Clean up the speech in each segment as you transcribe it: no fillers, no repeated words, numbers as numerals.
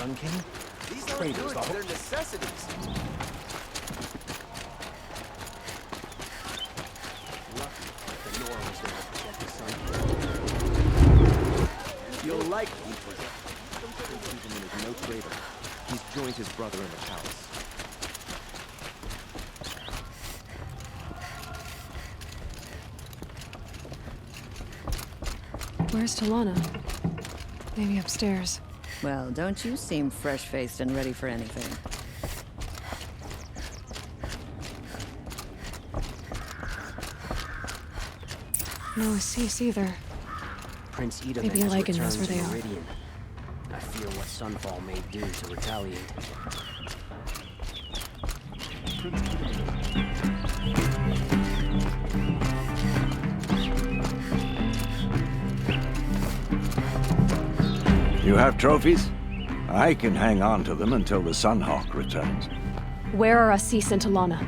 Sun King? These aren't Traders, goods, though. they're necessities. Lucky that Nora was there to protect the Sun King. You'll like Huntress. Benjamin is no traitor. He's joined his brother in the palace. Where's Talana? Maybe upstairs. Well, don't you seem fresh-faced and ready for anything. No Assis either. Prince Edelman Maybe has Lycan knows returned where they to are. Meridian. I fear what Sunfall may do to retaliate. You have trophies? I can hang on to them until the Sunhawk returns. Where are Assis and Talana?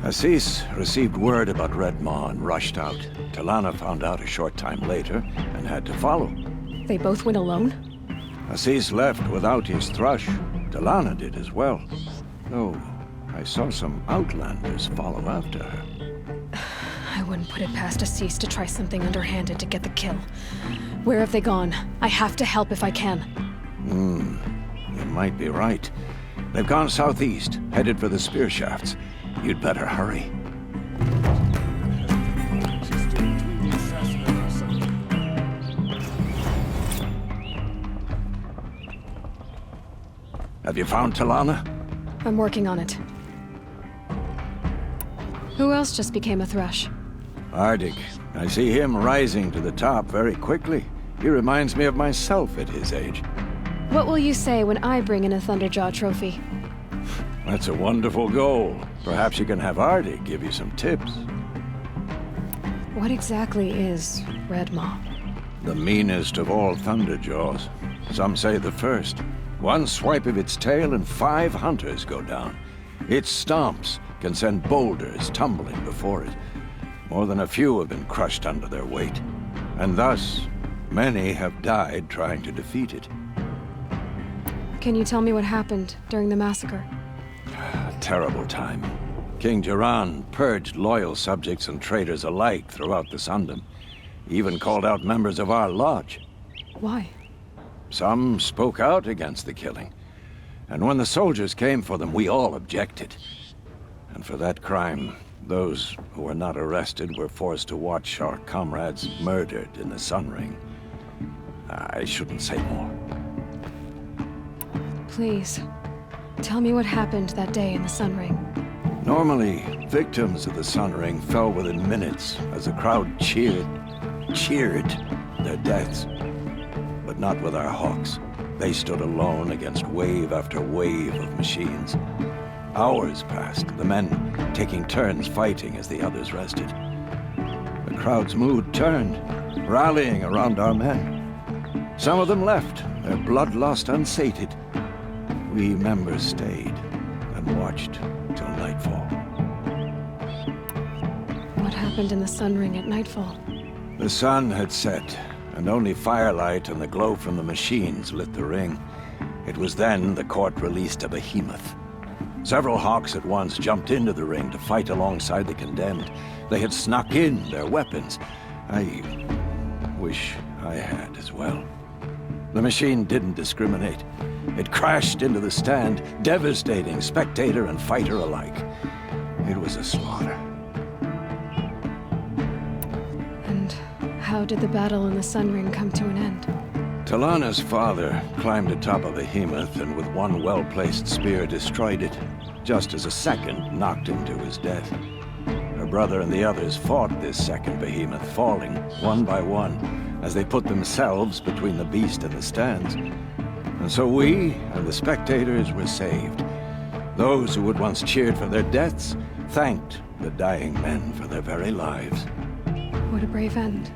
Assis received word about Redmaw and rushed out. Talana found out a short time later and had to follow. They both went alone? Assis left without his thrush. Talana did as well. Though I saw some outlanders follow after her. I wouldn't put it past Assis to try something underhanded to get the kill. Where have they gone? I have to help if I can. You might be right. They've gone southeast, headed for the spear shafts. You'd better hurry. Have you found Talana? I'm working on it. Who else just became a thrush? Arctic. I see him rising to the top very quickly. He reminds me of myself at his age. What will you say when I bring in a Thunderjaw trophy? That's a wonderful goal. Perhaps you can have Arctic give you some tips. What exactly is Redmaw? The meanest of all Thunderjaws. Some say the first. One swipe of its tail and 5 hunters go down. Its stomps can send boulders tumbling before it. More than a few have been crushed under their weight. And thus, many have died trying to defeat it. Can you tell me what happened during the massacre? A terrible time. King Jiran purged loyal subjects and traitors alike throughout the Sundom. He even called out members of our lodge. Why? Some spoke out against the killing. And when the soldiers came for them, we all objected. And for that crime, those who were not arrested were forced to watch our comrades murdered in the Sun Ring. I shouldn't say more. Please, tell me what happened that day in the Sun Ring. Normally, victims of the Sun Ring fell within minutes as the crowd cheered their deaths. But not with our hawks. They stood alone against wave after wave of machines. Hours passed, the men taking turns fighting as the others rested. The crowd's mood turned, rallying around our men. Some of them left, their bloodlust unsated. We members stayed and watched till nightfall. What happened in the Sun Ring at nightfall? The sun had set, and only firelight and the glow from the machines lit the ring. It was then the court released a behemoth. Several hawks at once jumped into the ring to fight alongside the condemned. They had snuck in their weapons. I wish I had as well. The machine didn't discriminate. It crashed into the stand, devastating spectator and fighter alike. It was a slaughter. And how did the battle in the Sun Ring come to an end? Talana's father climbed atop a behemoth and with one well-placed spear destroyed it, just as a second knocked him to his death. Her brother and the others fought this second behemoth, falling one by one as they put themselves between the beast and the stands. And so we and the spectators were saved. Those who had once cheered for their deaths thanked the dying men for their very lives. What a brave end.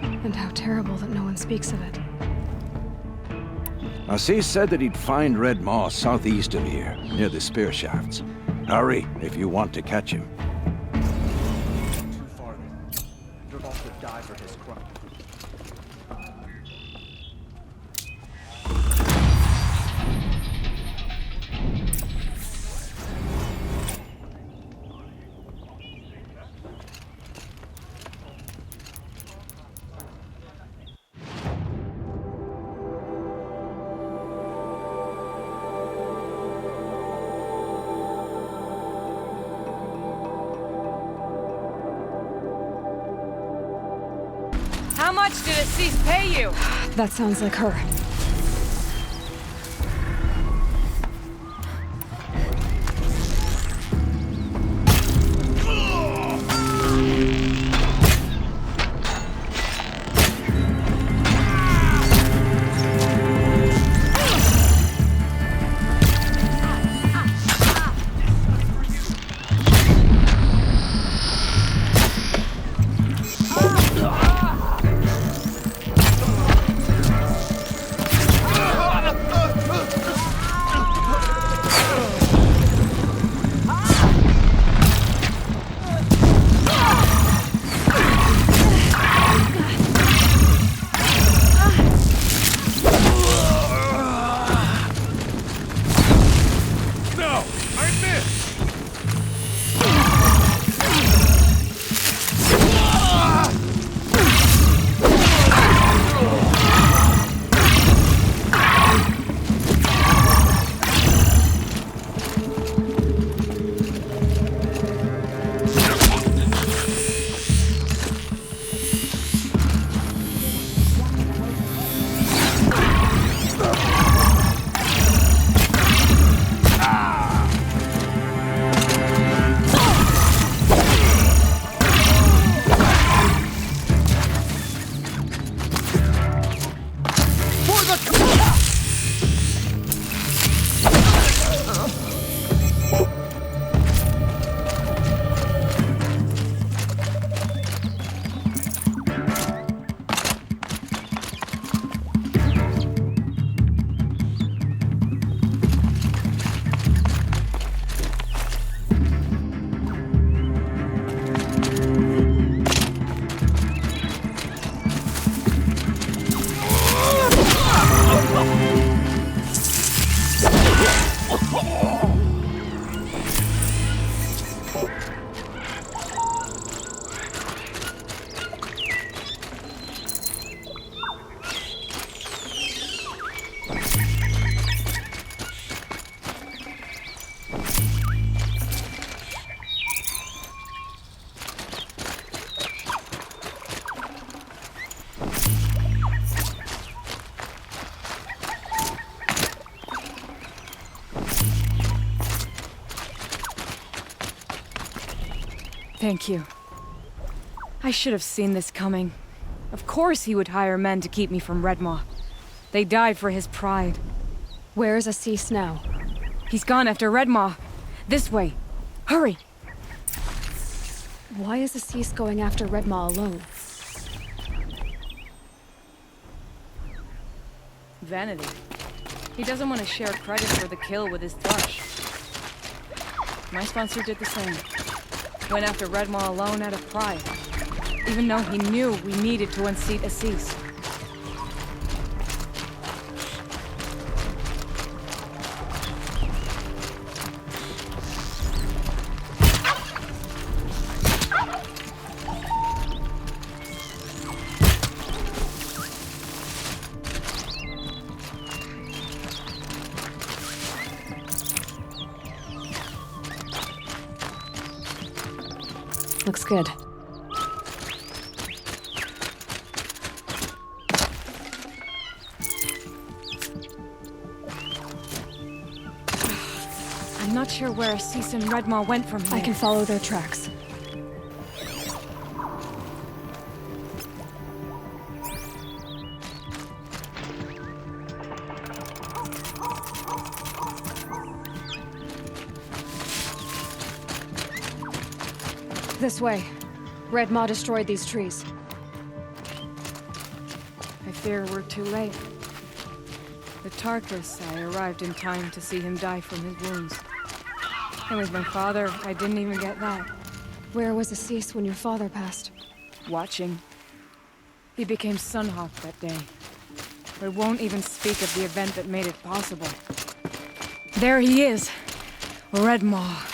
And how terrible that no one speaks of it. Assis said that he'd find Redmaw southeast of here, near the spear shafts. Hurry, if you want to catch him. Too far. Dervahl could die for his crime. much did Assis pay you? That sounds like her. Thank you. I should have seen this coming. Of course he would hire men to keep me from Redmaw. They died for his pride. Where's Assis now? He's gone after Redmaw. This way. Hurry! Why is Assis going after Redmaw alone? Vanity. He doesn't want to share credit for the kill with his thrush. My sponsor did the same. Went after Redmaw alone out of pride. Even though he knew we needed to unseat Assis. Looks good. I'm not sure where Assis and Redmaw went from here. I can follow their tracks. This way. Redmaw destroyed these trees. I fear we're too late. The Tarkus, I arrived in time to see him die from his wounds. And with my father, I didn't even get that. Where was Assis when your father passed? Watching. He became Sunhawk that day. I won't even speak of the event that made it possible. There he is! Redmaw.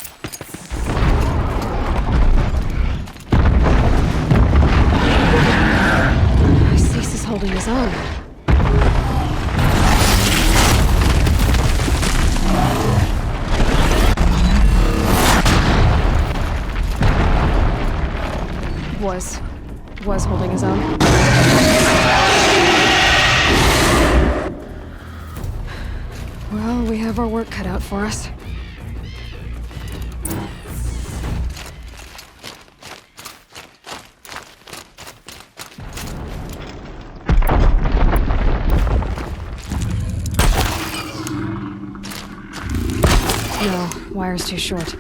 Assis is holding his own. was holding his own. Well, we have our work cut out for us. No, wire's too short.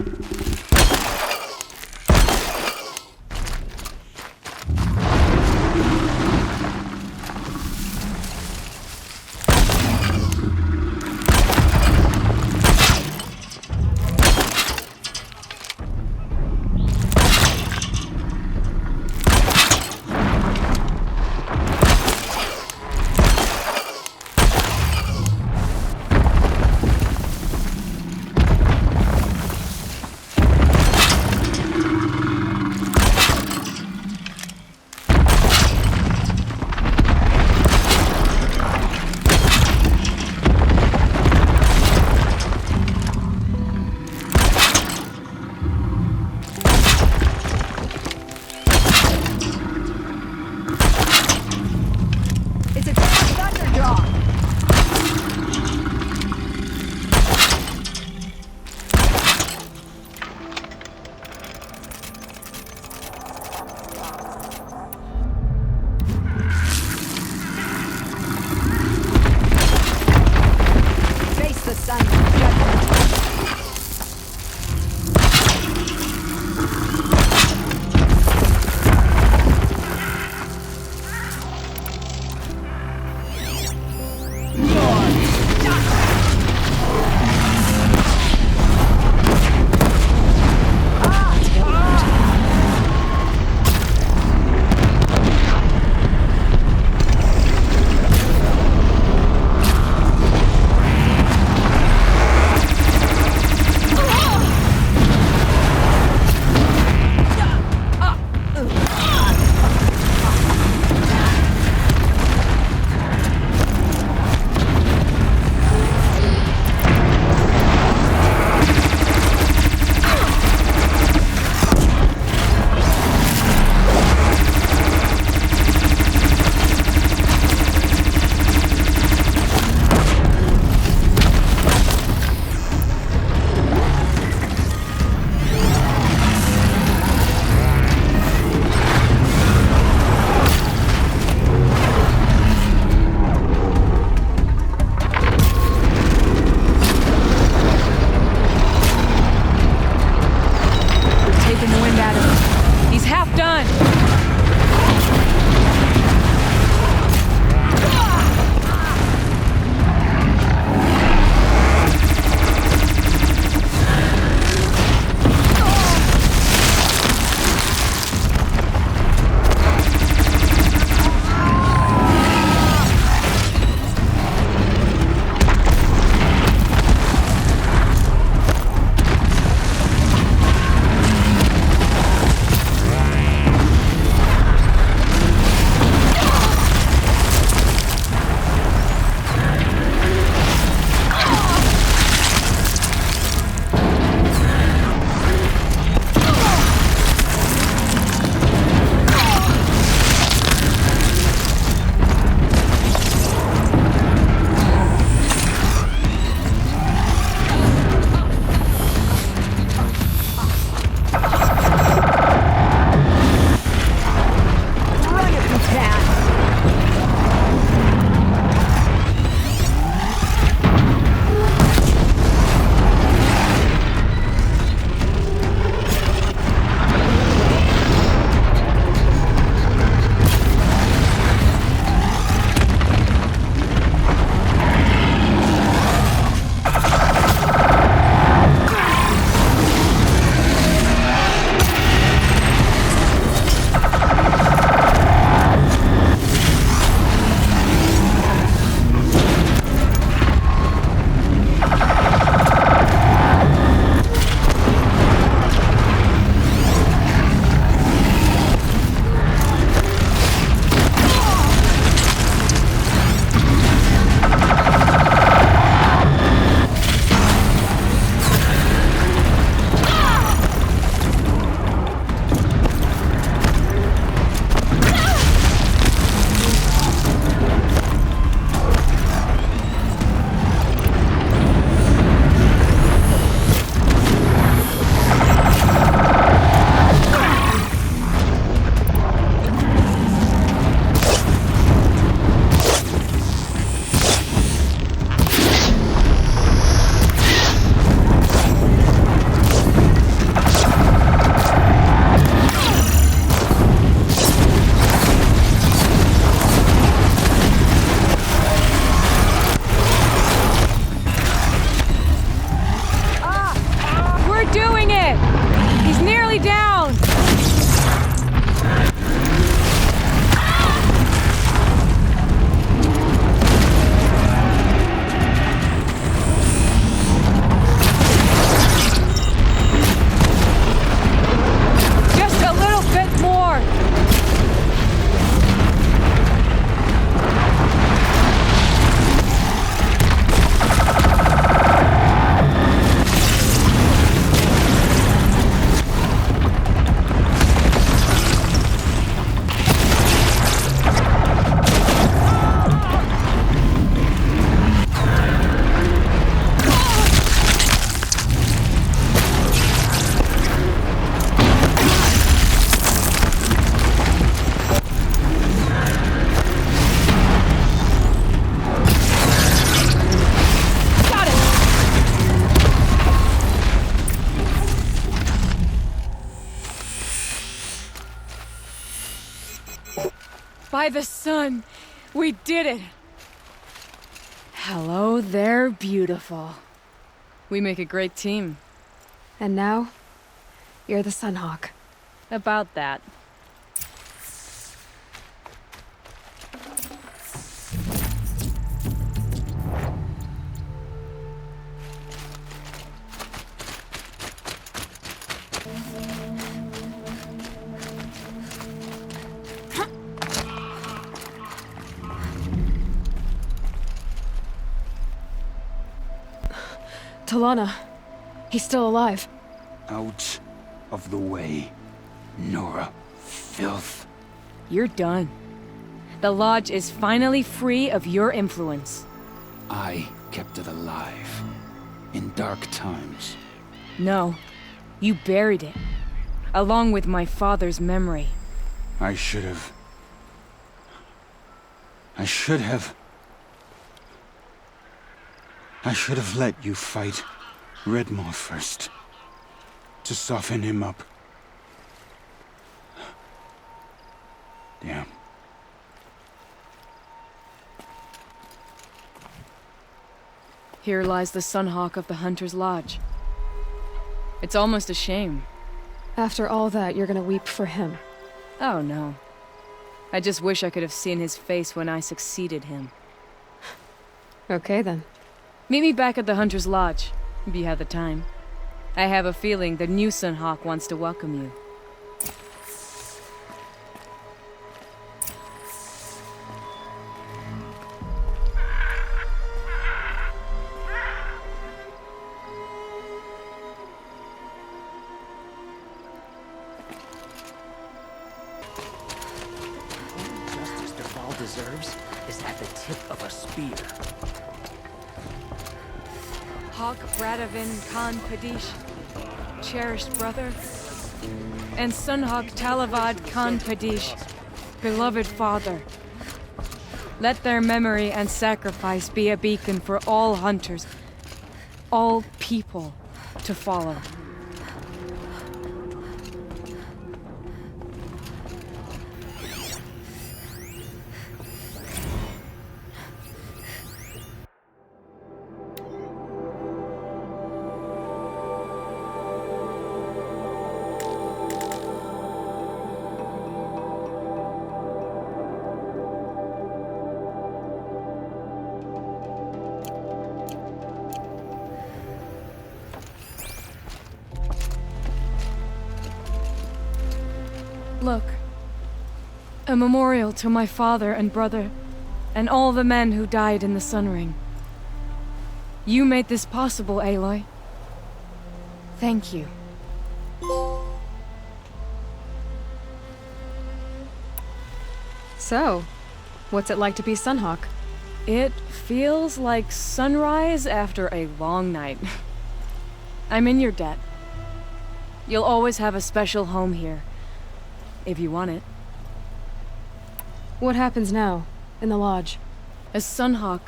By the sun! We did it! Hello there, beautiful. We make a great team. And now, you're the Sunhawk. About that. Talana. He's still alive. Out of the way, Nora. Filth. You're done. The Lodge is finally free of your influence. I kept it alive. In dark times. No. You buried it. Along with my father's memory. I should have let you fight Redmaw first. To soften him up. Damn. Here lies the Sunhawk of the Hunter's Lodge. It's almost a shame. After all that, you're gonna weep for him. Oh no. I just wish I could have seen his face when I succeeded him. Okay then. Meet me back at the Hunter's Lodge, if you have the time. I have a feeling the new Sunhawk wants to welcome you. Justice Duval deserves is at the tip of a spear. Hawk Bradavin Khan Padish, cherished brother, and Sunhawk Talavad Khan Padish, beloved father. Let their memory and sacrifice be a beacon for all hunters, all people to follow. Look, a memorial to my father and brother, and all the men who died in the Sun Ring. You made this possible, Aloy. Thank you. So, what's it like to be Sunhawk? It feels like sunrise after a long night. I'm in your debt. You'll always have a special home here. If you want it. What happens now, in the Lodge? As Sunhawk,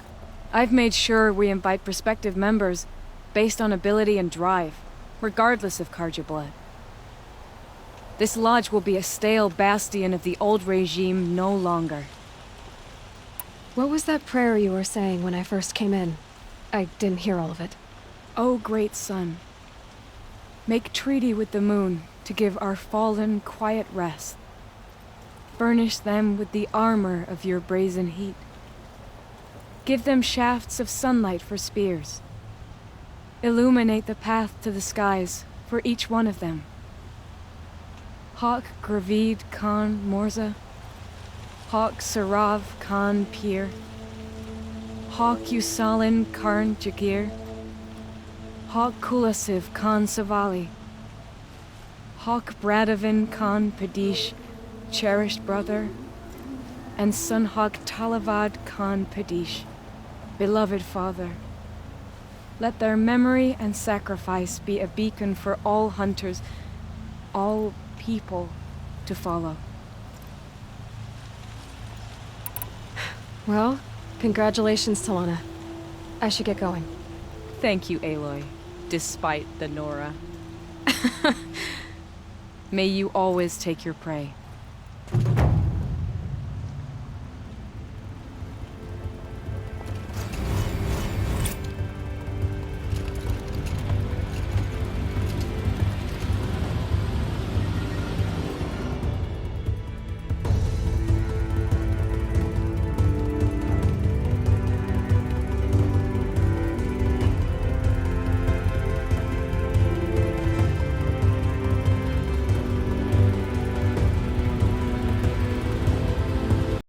I've made sure we invite prospective members based on ability and drive, regardless of Karja blood. This Lodge will be a stale bastion of the old regime no longer. What was that prayer you were saying when I first came in? I didn't hear all of it. O great sun, make treaty with the moon to give our fallen quiet rest. Furnish them with the armor of your brazen heat. Give them shafts of sunlight for spears. Illuminate the path to the skies for each one of them. Hawk Gravid Khan Morza, Hawk Sarav Khan Pir, Hawk Usalin Karn Jagir, Hawk Kulasiv Khan Savali, Hawk Bradavin Khan Padish, cherished brother, and Sunhawk Talavad Khan Padish, beloved father. Let their memory and sacrifice be a beacon for all hunters, all people to follow. Well, congratulations, Talana. I should get going. Thank you, Aloy, despite the Nora. May you always take your prey.